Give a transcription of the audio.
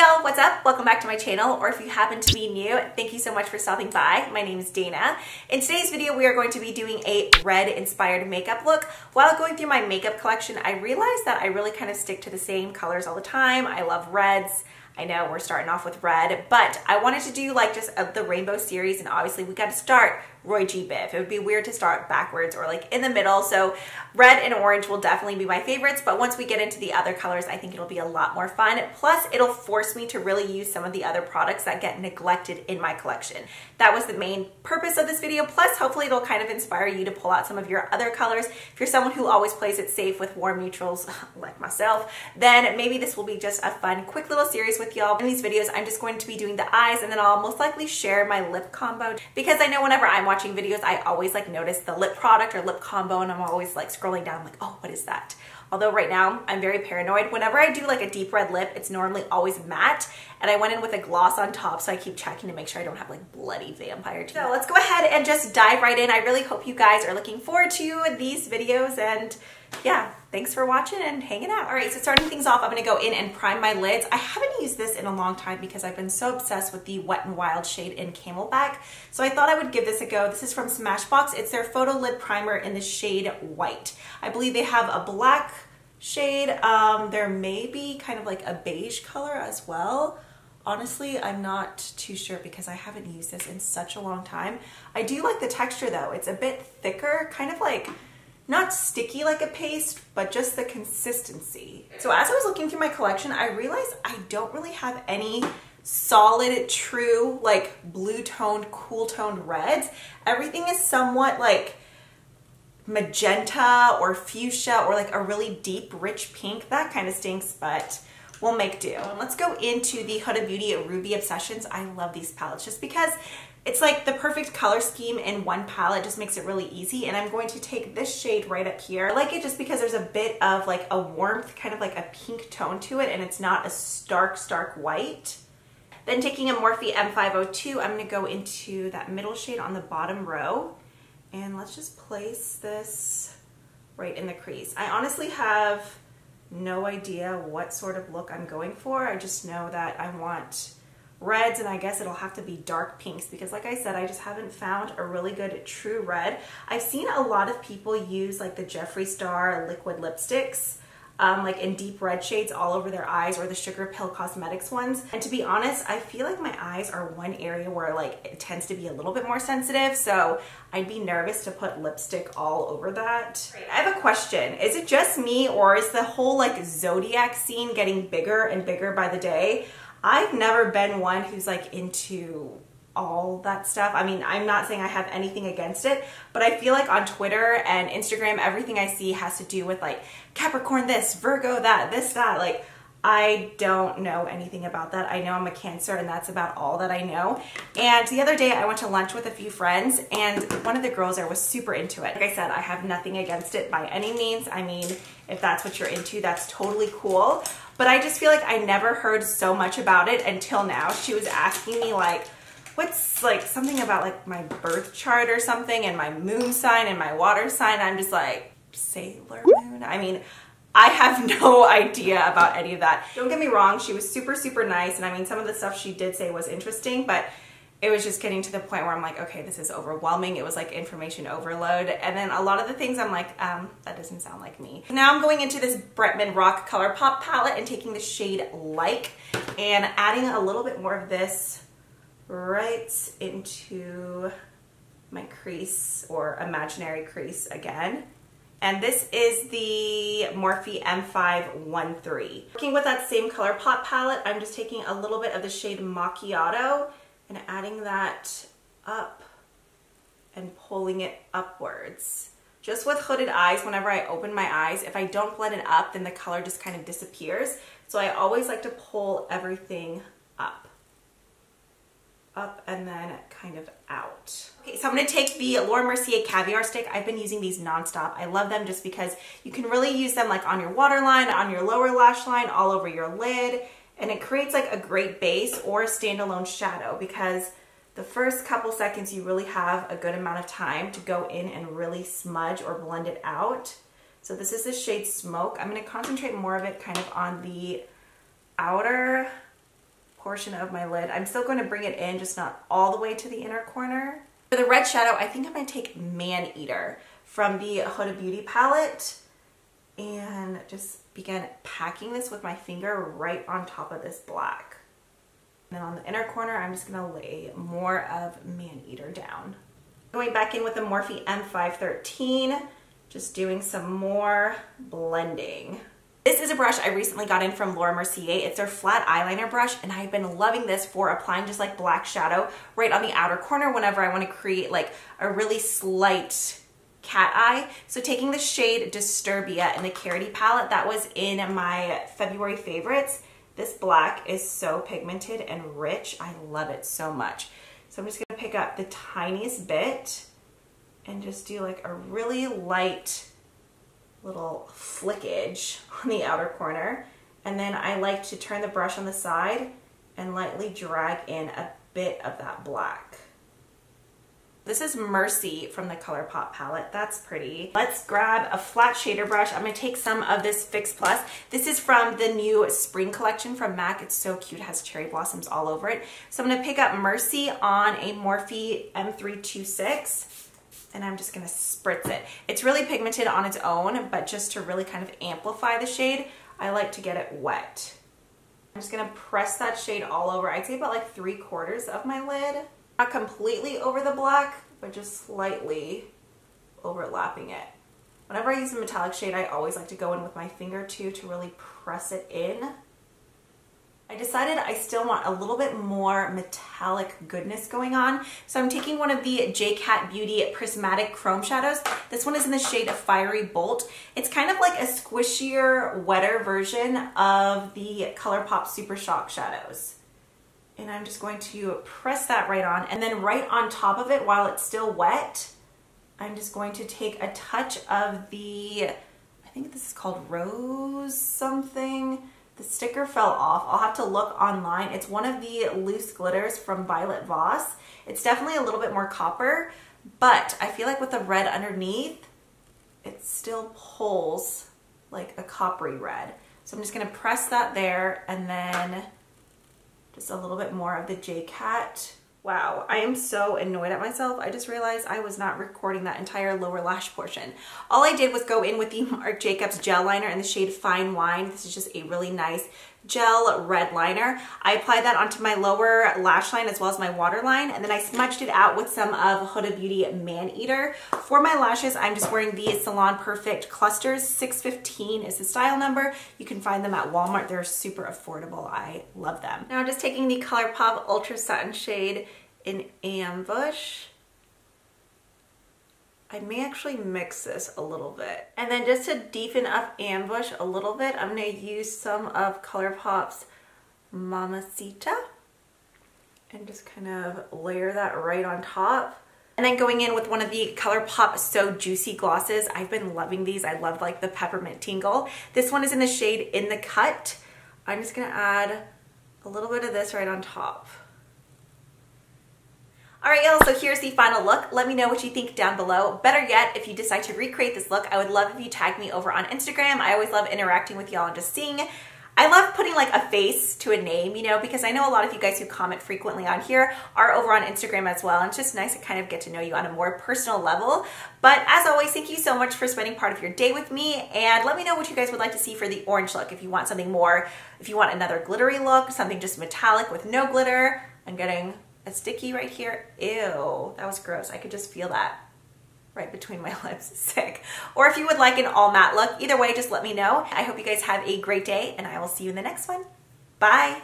y'all, what's up? Welcome back to my channel, or if you happen to be new, thank you so much for stopping by. My name is Dana. In today's video, we are going to be doing a red inspired makeup look. While going through my makeup collection, I realized that I really kind of stick to the same colors all the time. I love reds. I know we're starting off with red, but I wanted to do like just the rainbow series, and obviously we got to start Roy G. Biv. It would be weird to start backwards or like in the middle, so red and orange will definitely be my favorites, but once we get into the other colors, I think it'll be a lot more fun. Plus, it'll force me to really use some of the other products that get neglected in my collection. That was the main purpose of this video, plus hopefully it'll kind of inspire you to pull out some of your other colors. If you're someone who always plays it safe with warm neutrals, like myself, then maybe this will be just a fun, quick little series with y'all. In these videos, I'm just going to be doing the eyes, and then I'll most likely share my lip combo, because I know whenever I'm watching videos, I always like notice the lip product or lip combo, and I'm always like scrolling down like, oh, what is that? Although right now I'm very paranoid. Whenever I do like a deep red lip, it's normally always matte, and I went in with a gloss on top, so I keep checking to make sure I don't have like bloody vampire teeth. So let's go ahead and just dive right in. I really hope you guys are looking forward to these videos, and yeah, thanks for watching and hanging out. All right, so starting things off, I'm gonna go in and prime my lids. I haven't used this in a long time because I've been so obsessed with the Wet n Wild shade in Camelback. So I thought I would give this a go. This is from Smashbox. It's their Photo Lid Primer in the shade White. I believe they have a black shade. There may be kind of like a beige color as well. Honestly, I'm not too sure because I haven't used this in such a long time. I do like the texture though. It's a bit thicker, kind of like not sticky like a paste, but just the consistency. So as I was looking through my collection, I realized I don't really have any solid, true, like blue toned, cool toned reds. Everything is somewhat like magenta or fuchsia or like a really deep, rich pink. That kind of stinks, but we'll make do. Let's go into the Huda Beauty Ruby Obsessions. I love these palettes just because it's like the perfect color scheme in one palette, just makes it really easy. And I'm going to take this shade right up here. I like it just because there's a bit of like a warmth, kind of like a pink tone to it, and it's not a stark, stark white. Then taking a Morphe M502, I'm gonna go into that middle shade on the bottom row. And let's just place this right in the crease. I honestly have no idea what sort of look I'm going for. I just know that I want reds, and I guess it'll have to be dark pinks because like I said, I just haven't found a really good true red. I've seen a lot of people use like the Jeffree Star liquid lipsticks like in deep red shades all over their eyes, or the Sugar Pill Cosmetics ones. And to be honest, I feel like my eyes are one area where like it tends to be a little bit more sensitive, so I'd be nervous to put lipstick all over that. Right, I have a question. Is it just me, or is the whole like Zodiac scene getting bigger and bigger by the day? I've never been one who's like into all that stuff. I mean, I'm not saying I have anything against it, but I feel like on Twitter and Instagram, everything I see has to do with like Capricorn this, Virgo that, this, that. Like, I don't know anything about that. I know I'm a Cancer, and that's about all that I know. And the other day I went to lunch with a few friends, and one of the girls there was super into it. Like I said, I have nothing against it by any means. I mean, if that's what you're into, that's totally cool. But I just feel like I never heard so much about it until now. She was asking me like, what's like something about like my birth chart or something, and my moon sign and my water sign. I'm just like, Sailor Moon? I mean, I have no idea about any of that. Don't get me wrong, she was super, super nice, and I mean, some of the stuff she did say was interesting, but it was just getting to the point where I'm like, okay, this is overwhelming. It was like information overload. And then a lot of the things I'm like, that doesn't sound like me. Now I'm going into this Bretman Rock ColourPop palette and taking the shade Like and adding a little bit more of this right into my crease, or imaginary crease again. And this is the Morphe M513. Working with that same ColourPop palette, I'm just taking a little bit of the shade Macchiato and adding that up and pulling it upwards. Just with hooded eyes, whenever I open my eyes, if I don't blend it up, then the color just kind of disappears. So I always like to pull everything up and then kind of out. Okay, so I'm gonna take the Laura Mercier Caviar stick. I've been using these nonstop. I love them just because you can really use them like on your waterline, on your lower lash line, all over your lid, and it creates like a great base or a standalone shadow, because the first couple seconds you really have a good amount of time to go in and really smudge or blend it out. So this is the shade Smoke. I'm gonna concentrate more of it kind of on the outer portion of my lid. I'm still going to bring it in, just not all the way to the inner corner. For the red shadow, I think I'm going to take Man-Eater from the Huda Beauty palette and just begin packing this with my finger right on top of this black. And then on the inner corner, I'm just going to lay more of Man-Eater down. Going back in with the Morphe M513, just doing some more blending. This is a brush I recently got in from Mercier. It's their flat eyeliner brush, and I've been loving this for applying just like black shadow right on the outer corner whenever I want to create like a really slight cat eye. So taking the shade Disturbia in the 𝗟𝗘𝗧'𝗦 palette that was in my February favorites. This black is so pigmented and rich. I love it so much. So I'm just going to pick up the tiniest bit and just do like a really light little flickage on the outer corner. And then I like to turn the brush on the side and lightly drag in a bit of that black. This is Mercy from the ColourPop palette. That's pretty. Let's grab a flat shader brush. I'm going to take some of this Fix Plus. This is from the new spring collection from MAC. It's so cute. It has cherry blossoms all over it. So I'm going to pick up Mercy on a Morphe M326. And I'm just going to spritz it. It's really pigmented on its own, but just to really kind of amplify the shade, I like to get it wet. I'm just going to press that shade all over. I'd say about like 3/4 of my lid. Not completely over the black, but just slightly overlapping it. Whenever I use a metallic shade, I always like to go in with my finger too to really press it in. I decided I still want a little bit more metallic goodness going on. So I'm taking one of the 𝗟𝗘𝗧'𝗦 Beauty Prismatic Chrome Shadows. This one is in the shade of Fiery Bolt. It's kind of like a squishier, wetter version of the ColourPop Super Shock shadows. And I'm just going to press that right on. And then right on top of it, while it's still wet, I'm just going to take a touch of the, I think this is called Rose something. The sticker fell off. I'll have to look online. It's one of the loose glitters from Violet Voss. It's definitely a little bit more copper, but I feel like with the red underneath, it still pulls like a coppery red. So I'm just gonna press that there and then just a little bit more of the 𝗟𝗘𝗧'𝗦. Wow, I am so annoyed at myself. I just realized I was not recording that entire lower lash portion. All I did was go in with the Marc Jacobs gel liner in the shade Fine Wine. This is just a really nice gel red liner. I applied that onto my lower lash line as well as my waterline, and then I smudged it out with some of Huda Beauty Man-Eater. For my lashes, I'm just wearing the Salon Perfect Clusters. 615 is the style number. You can find them at Walmart. They're super affordable. I love them. Now I'm just taking the ColourPop Ultra Satin shade in Ambush. I may actually mix this a little bit. And then just to deepen up Ambush a little bit, I'm gonna use some of ColourPop's Mamacita and just kind of layer that right on top. And then going in with one of the ColourPop So Juicy glosses. I've been loving these. I love like the peppermint tingle. This one is in the shade In the Cut. I'm just gonna add a little bit of this right on top. All right, y'all, so here's the final look. Let me know what you think down below. Better yet, if you decide to recreate this look, I would love if you tag me over on Instagram. I always love interacting with y'all and just seeing. I love putting like a face to a name, you know, because I know a lot of you guys who comment frequently on here are over on Instagram as well. And it's just nice to kind of get to know you on a more personal level. But as always, thank you so much for spending part of your day with me. And let me know what you guys would like to see for the orange look. If you want something more, if you want another glittery look, something just metallic with no glitter. I'm getting a sticky right here. Ew, that was gross. I could just feel that right between my lips. Sick. Or if you would like an all matte look, either way, just let me know. I hope you guys have a great day and I will see you in the next one. Bye.